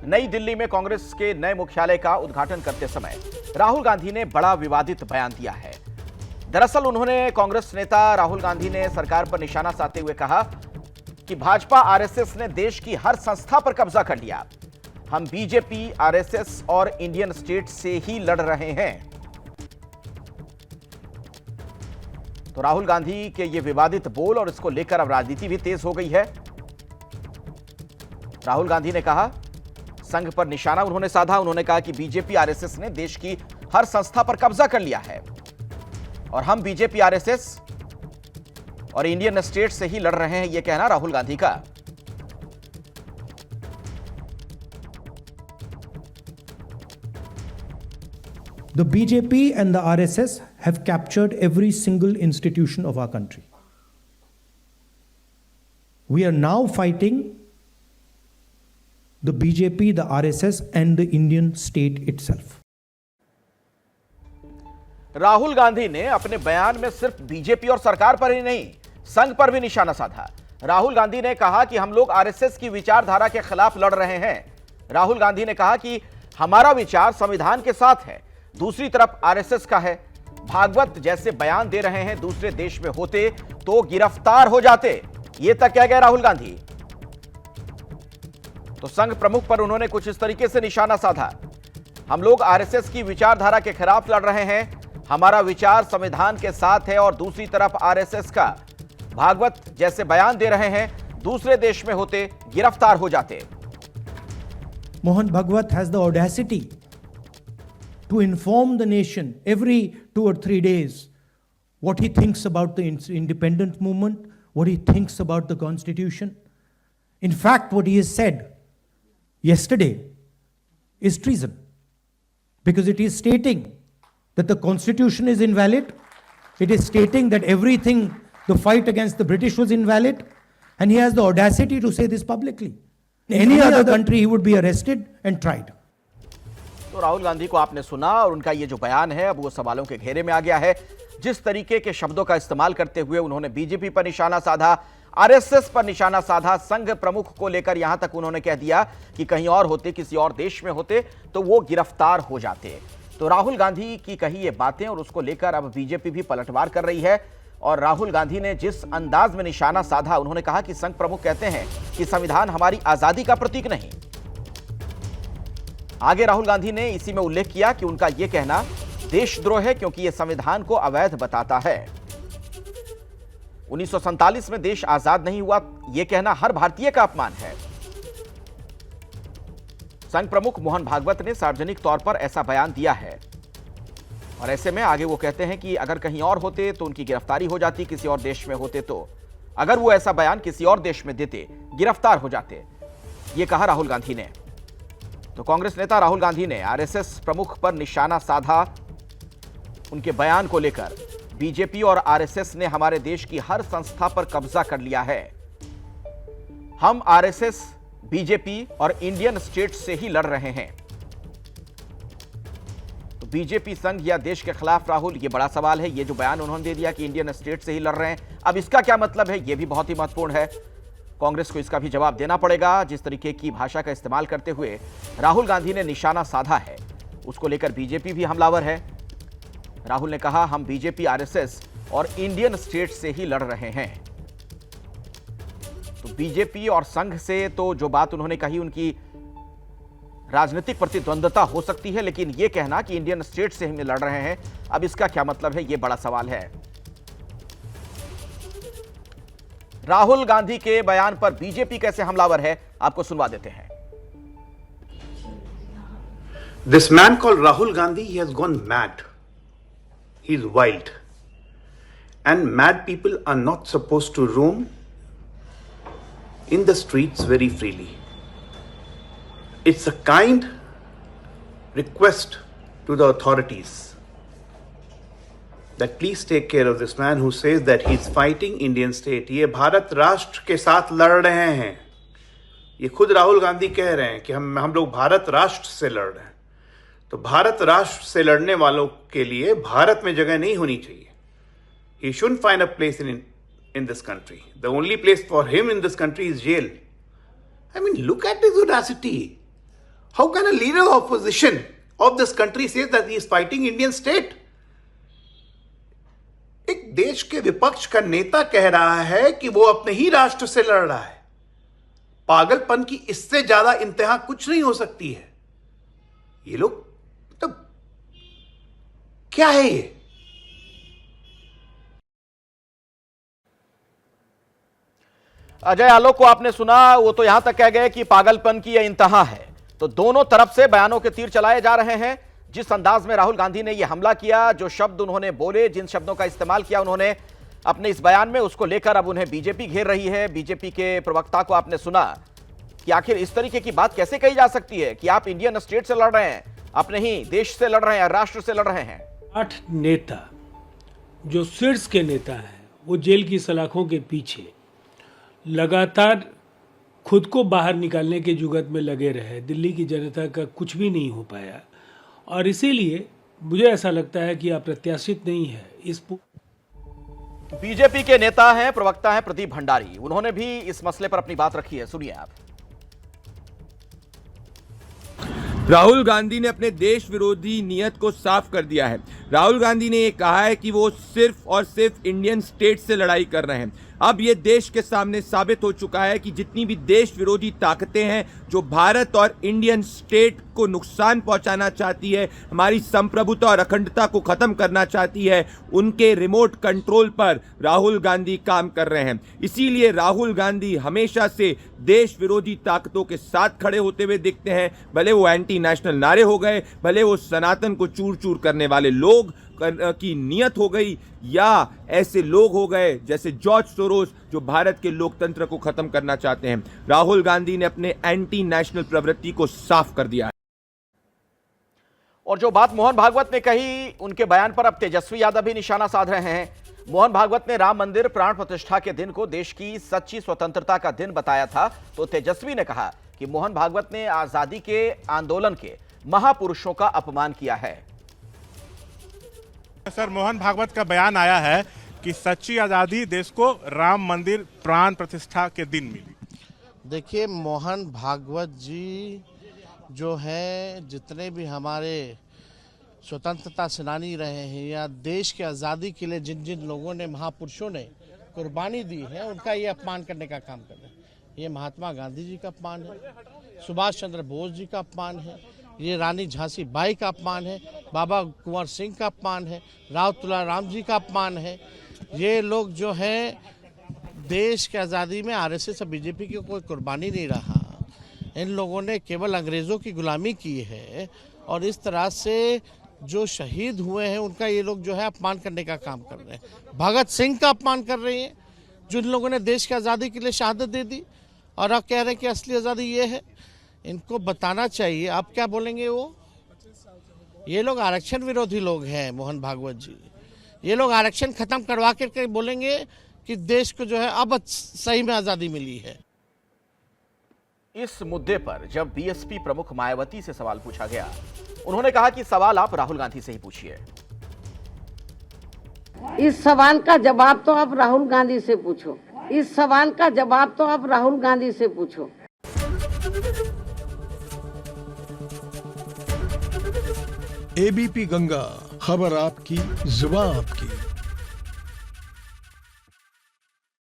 नई दिल्ली में कांग्रेस के नए मुख्यालय का उद्घाटन करते समय राहुल गांधी ने बड़ा विवादित बयान दिया है। दरअसल उन्होंने कांग्रेस नेता राहुल गांधी ने सरकार पर निशाना साधते हुए कहा कि भाजपा आरएसएस ने देश की हर संस्था पर कब्जा कर लिया। हम बीजेपी, आरएसएस और इंडियन स्टेट से ही लड़ रहे हैं। तो राहुल गांधी के ये विवादित बोल और इसको लेकर अब राजनीति भी तेज हो गई है। राहुल गांधी ने कहा, संघ पर निशाना उन्होंने साधा। उन्होंने कहा कि बीजेपी, आरएसएस ने देश की हर संस्था पर कब्जा कर लिया है और हम बीजेपी, आरएसएस और इंडियन स्टेट से ही लड़ रहे हैं, यह कहना राहुल गांधी का। The BJP and the RSS have captured every single institution of our country. We are now fighting the BJP, the RSS and the Indian state itself. Rahul Gandhi ने अपने बयान में सिर्फ बीजेपी और सरकार पर ही नहीं, संघ पर भी निशाना साधा। राहुल गांधी ने कहा कि हम लोग आरएसएस की विचारधारा के खिलाफ लड़ रहे हैं। राहुल गांधी ने कहा कि हमारा विचार संविधान के साथ है, दूसरी तरफ आरएसएस का है। भागवत जैसे बयान दे रहे हैं, दूसरे देश में होते तो गिरफ्तार हो जाते, ये तक कह गए राहुल गांधी। तो संघ प्रमुख पर उन्होंने कुछ इस तरीके से निशाना साधा, हम लोग आरएसएस की विचारधारा के खिलाफ लड़ रहे हैं, हमारा विचार संविधान के साथ है, और दूसरी तरफ आरएसएस का भागवत जैसे बयान दे रहे हैं, दूसरे देश में होते गिरफ्तार हो जाते। Mohan Bhagwat has the audacity to inform the nation every 2 or 3 days what he thinks about the independent movement, what he thinks about the constitution. In fact, what he has said yesterday is treason, because it is stating that the constitution is invalid, it is stating that everything, the fight against the British was invalid, and he has the audacity to say this publicly. In any other country he would be arrested and tried. तो राहुल गांधी को आपने सुना और उनका ये जो बयान है अब वो सवालों के घेरे में आ गया है। जिस तरीके के शब्दों का इस्तेमाल करते हुए उन्होंने बीजेपी पर निशाना साधा, आरएसएस पर निशाना साधा, संघ प्रमुख को लेकर यहां तक उन्होंने कह दिया कि कहीं और होते, किसी और देश में होते तो वो गिरफ्तार हो जाते। तो राहुल गांधी की कही ये बातें और उसको लेकर अब बीजेपी भी पलटवार कर रही है। और राहुल गांधी ने जिस अंदाज में निशाना साधा, उन्होंने कहा कि संघ प्रमुख कहते हैं कि संविधान हमारी आजादी का प्रतीक नहीं। आगे राहुल गांधी ने इसी में उल्लेख किया कि उनका यह कहना देशद्रोह है, क्योंकि यह संविधान को अवैध बताता है। 1947 में देश आजाद नहीं हुआ, यह कहना हर भारतीय का अपमान है। संघ प्रमुख मोहन भागवत ने सार्वजनिक तौर पर ऐसा बयान दिया है और ऐसे में आगे वो कहते हैं कि अगर कहीं और होते तो उनकी गिरफ्तारी हो जाती, किसी और देश में होते तो अगर वो ऐसा बयान किसी और देश में देते गिरफ्तार हो जाते, ये कहा राहुल गांधी ने। तो कांग्रेस नेता राहुल गांधी ने आरएसएस प्रमुख पर निशाना साधा। उनके बयान को लेकर बीजेपी और आरएसएस ने हमारे देश की हर संस्था पर कब्जा कर लिया है, हम आरएसएस, बीजेपी और इंडियन स्टेट से ही लड़ रहे हैं। तो बीजेपी, संघ या देश के खिलाफ राहुल, ये बड़ा सवाल है। ये जो बयान उन्होंने दे दिया कि इंडियन स्टेट से ही लड़ रहे हैं, अब इसका क्या मतलब है, ये भी बहुत ही महत्वपूर्ण है। कांग्रेस को इसका भी जवाब देना पड़ेगा। जिस तरीके की भाषा का इस्तेमाल करते हुए राहुल गांधी ने निशाना साधा है, उसको लेकर बीजेपी भी हमलावर है। राहुल ने कहा, हम बीजेपी, आरएसएस और इंडियन स्टेट से ही लड़ रहे हैं। तो बीजेपी और संघ से तो जो बात उन्होंने कही, उनकी राजनीतिक प्रतिद्वंद्विता हो सकती है, लेकिन यह कहना कि इंडियन स्टेट से हम लड़ रहे हैं, अब इसका क्या मतलब है, यह बड़ा सवाल है। राहुल गांधी के बयान पर बीजेपी कैसे हमलावर है, आपको सुनवा देते हैं। This man called Rahul Gandhi, he has gone mad. He is wild. And mad people are not supposed to roam in the streets very freely. It's a kind request to the authorities that please take care of this man who says that he's fighting Indian state. ये भारत राष्ट्र के साथ लड़ रहे हैं। ये खुद राहुल गांधी कह रहे हैं कि हम लोग भारत राष्ट्र से लड़ रहे हैं। तो भारत राष्ट्र से लड़ने वालों के लिए भारत में जगह नहीं होनी चाहिए। He shouldn't find a place in this country. The only place for him in this country is jail. I mean, look at his audacity. How can a leader of opposition of this country say that he is fighting Indian state? एक देश के विपक्ष का नेता कह रहा है कि वो अपने ही राष्ट्र से लड़ रहा है। पागलपन की इससे ज्यादा इंतहा कुछ नहीं हो सकती है। ये लोग मतलब क्या है ये? अजय आलोक को आपने सुना, वो तो यहां तक कह गए कि पागलपन की यह इंतहा है। तो दोनों तरफ से बयानों के तीर चलाए जा रहे हैं। जिस अंदाज में राहुल गांधी ने यह हमला किया, जो शब्द उन्होंने बोले, जिन शब्दों का इस्तेमाल किया उन्होंने अपने इस बयान में, उसको लेकर अब उन्हें बीजेपी घेर रही है। बीजेपी के प्रवक्ता को आपने सुना कि आखिर इस तरीके की बात कैसे कही जा सकती है कि आप इंडियन स्टेट से लड़ रहे हैं, अपने ही देश से लड़ रहे हैं, राष्ट्र से लड़ रहे हैं। 8 नेता जो शीर्ष के नेता हैं, वो जेल की सलाखों के पीछे लगातार खुद को बाहर निकालने के जुगत में लगे रहे। दिल्ली की जनता का कुछ भी नहीं हो पाया, और इसीलिए मुझे ऐसा लगता है कि अप्रत्याशित नहीं है इस बीजेपी के नेता हैं, प्रवक्ता हैं प्रदीप भंडारी, उन्होंने भी इस मसले पर अपनी बात रखी है। सुनिए आप। राहुल गांधी ने अपने देश विरोधी नीयत को साफ कर दिया है। राहुल गांधी ने यह कहा है कि वो सिर्फ और सिर्फ इंडियन स्टेट से लड़ाई कर रहे हैं। अब ये देश के सामने साबित हो चुका है कि जितनी भी देश विरोधी ताकतें हैं जो भारत और इंडियन स्टेट को नुकसान पहुंचाना चाहती है, हमारी संप्रभुता और अखंडता को खत्म करना चाहती है, उनके रिमोट कंट्रोल पर राहुल गांधी काम कर रहे हैं। इसीलिए राहुल गांधी हमेशा से देश विरोधी ताकतों के साथ खड़े होते हुए दिखते हैं। भले वो एंटी नेशनल नारे हो गए, भले वो सनातन को चूर चूर करने वाले लोग की नियत हो गई, या ऐसे लोग हो गए जैसे जॉर्ज सोरोस जो भारत के लोकतंत्र को खत्म करना चाहते हैं। राहुल गांधी ने अपने एंटी नेशनल प्रवृत्ति को साफ कर दिया है। और जो बात मोहन भागवत ने कही, उनके बयान पर अब तेजस्वी यादव भी निशाना साध रहे हैं। मोहन भागवत ने राम मंदिर प्राण प्रतिष्ठा के दिन को देश की सच्ची स्वतंत्रता का दिन बताया था, तो तेजस्वी ने कहा कि मोहन भागवत ने आजादी के आंदोलन के महापुरुषों का अपमान किया है। सर, मोहन भागवत का बयान आया है कि सच्ची आज़ादी देश को राम मंदिर प्राण प्रतिष्ठा के दिन मिली। देखिए, मोहन भागवत जी जो हैं, जितने भी हमारे स्वतंत्रता सेनानी रहे हैं या देश के आज़ादी के लिए जिन जिन लोगों ने, महापुरुषों ने कुर्बानी दी है, उनका ये अपमान करने का काम कर रहे हैं। ये महात्मा गांधी जी का अपमान है, सुभाष चंद्र बोस जी का अपमान है, ये रानी झांसी बाई का अपमान है, बाबा कुंवर सिंह का अपमान है, राव तुलाराम जी का अपमान है। ये लोग जो हैं, देश की आज़ादी में आरएसएस और बीजेपी की कोई कुर्बानी नहीं रहा। इन लोगों ने केवल अंग्रेज़ों की गुलामी की है, और इस तरह से जो शहीद हुए हैं उनका ये लोग जो है अपमान करने का काम कर रहे हैं। भगत सिंह का अपमान कर रहे हैं, जिन लोगों ने देश की आज़ादी के लिए शहादत दे दी, और अब कह रहे हैं कि असली आज़ादी ये है। इनको बताना चाहिए। आप क्या बोलेंगे? वो ये लोग आरक्षण विरोधी लोग हैं, मोहन भागवत जी। ये लोग आरक्षण खत्म करवा के बोलेंगे कि देश को जो है अब सही में आज़ादी मिली है। इस मुद्दे पर जब बीएसपी प्रमुख मायावती से सवाल पूछा गया, उन्होंने कहा कि सवाल आप राहुल गांधी से ही पूछिए। इस सवाल का जवाब तो आप राहुल गांधी से पूछो। इस सवाल का जवाब तो आप राहुल गांधी से पूछो। एबीपी गंगा, खबर आपकी, जुबान आपकी।